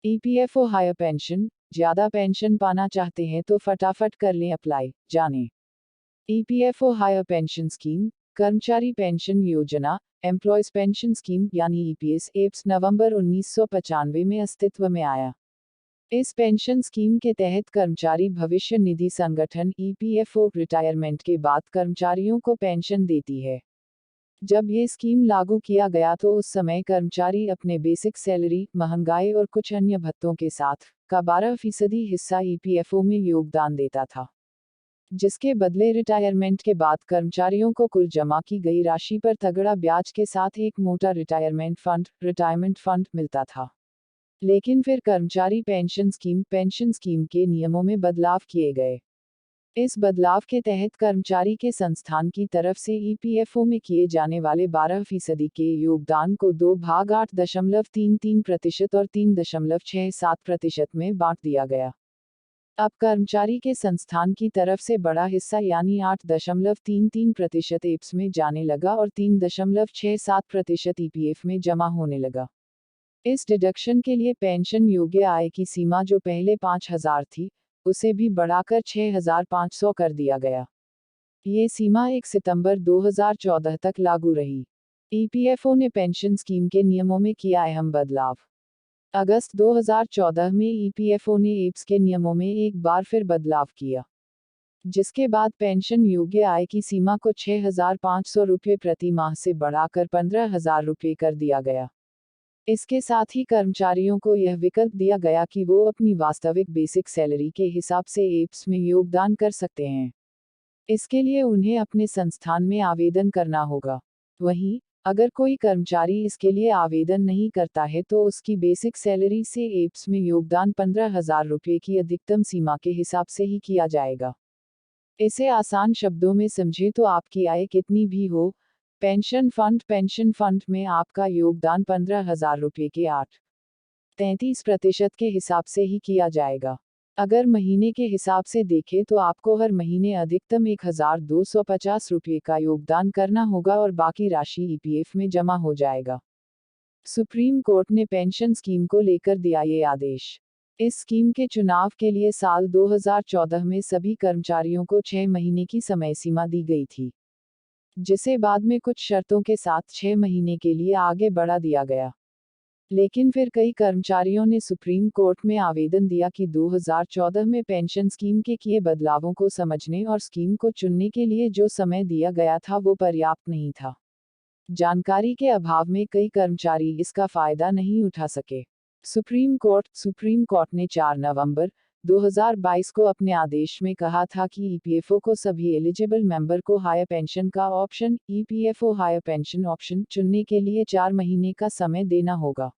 EPFO higher pension, ज़्यादा pension पाना चाहते हैं तो फटाफट कर लें अप्लाई, जानें। ईपीएफओ हायर पेंशन स्कीम, कर्मचारी पेंशन योजना, एम्प्लॉयज पेंशन स्कीम यानी ईपीएस एप्स नवंबर 1995 में अस्तित्व में आया। इस पेंशन स्कीम के तहत कर्मचारी भविष्य निधि संगठन ईपीएफओ रिटायरमेंट के बाद कर्मचारियों को पेंशन देती है। जब ये स्कीम लागू किया गया तो उस समय कर्मचारी अपने बेसिक सैलरी, महंगाई और कुछ अन्य भत्तों के साथ का 12% हिस्सा ईपीएफओ में योगदान देता था, जिसके बदले रिटायरमेंट के बाद कर्मचारियों को कुल जमा की गई राशि पर तगड़ा ब्याज के साथ एक मोटा रिटायरमेंट फंड मिलता था। लेकिन फिर कर्मचारी पेंशन स्कीम के नियमों में बदलाव किए गए। इस बदलाव के तहत कर्मचारी के संस्थान की तरफ से ईपीएफओ में किए जाने वाले 12% के योगदान को 2 भाग 8.33% और 3.67% में बांट दिया गया। अब कर्मचारी के संस्थान की तरफ से बड़ा हिस्सा यानी 8.33% एप्स में जाने लगा और 3.67% ईपीएफ में जमा होने लगा। इस डिडक्शन के लिए पेंशन योग्य आय की सीमा जो पहले 5,000 थी, उसे भी बढ़ाकर 6,500 कर दिया गया। ये सीमा 1 सितंबर 2014 तक लागू रही। ईपीएफओ ने पेंशन स्कीम के नियमों में किया अहम बदलाव। अगस्त 2014 में ईपीएफओ ने एप्स के नियमों में एक बार फिर बदलाव किया, जिसके बाद पेंशन योग्य आय की सीमा को 6,500 रुपये प्रति माह से बढ़ाकर 15,000 रुपये कर दिया गया। इसके साथ ही कर्मचारियों को यह विकल्प दिया गया कि वो अपनी वास्तविक बेसिक सैलरी के हिसाब से एप्स में योगदान कर सकते हैं। इसके लिए उन्हें अपने संस्थान में आवेदन करना होगा। वहीं, अगर कोई कर्मचारी इसके लिए आवेदन नहीं करता है तो उसकी बेसिक सैलरी से एप्स में योगदान 15,000 रुपये की अधिकतम सीमा के हिसाब से ही किया जाएगा। इसे आसान शब्दों में समझे तो आपकी आय कितनी भी हो, पेंशन फंड में आपका योगदान 15,000 रुपये के 8.33% के हिसाब से ही किया जाएगा। अगर महीने के हिसाब से देखें तो आपको हर महीने अधिकतम 1,250 रुपये का योगदान करना होगा और बाकी राशि ईपीएफ में जमा हो जाएगा। सुप्रीम कोर्ट ने पेंशन स्कीम को लेकर दिया ये आदेश। इस स्कीम के चुनाव के लिए साल 2014 में सभी कर्मचारियों को 6 महीने की समय सीमा दी गई थी, जिसे बाद में कुछ शर्तों के साथ 6 महीने के लिए आगे बढ़ा दिया गया। लेकिन फिर कई कर्मचारियों ने सुप्रीम कोर्ट में आवेदन दिया कि 2014 में पेंशन स्कीम के किए बदलावों को समझने और स्कीम को चुनने के लिए जो समय दिया गया था वो पर्याप्त नहीं था। जानकारी के अभाव में कई कर्मचारी इसका फायदा नहीं उठा सके। सुप्रीम कोर्ट ने 4 नवंबर 2022 को अपने आदेश में कहा था कि ईपीएफओ को सभी एलिजिबल मेंबर को हायर पेंशन का option, EPFO higher pension option चुनने के लिए 4 महीने का समय देना होगा।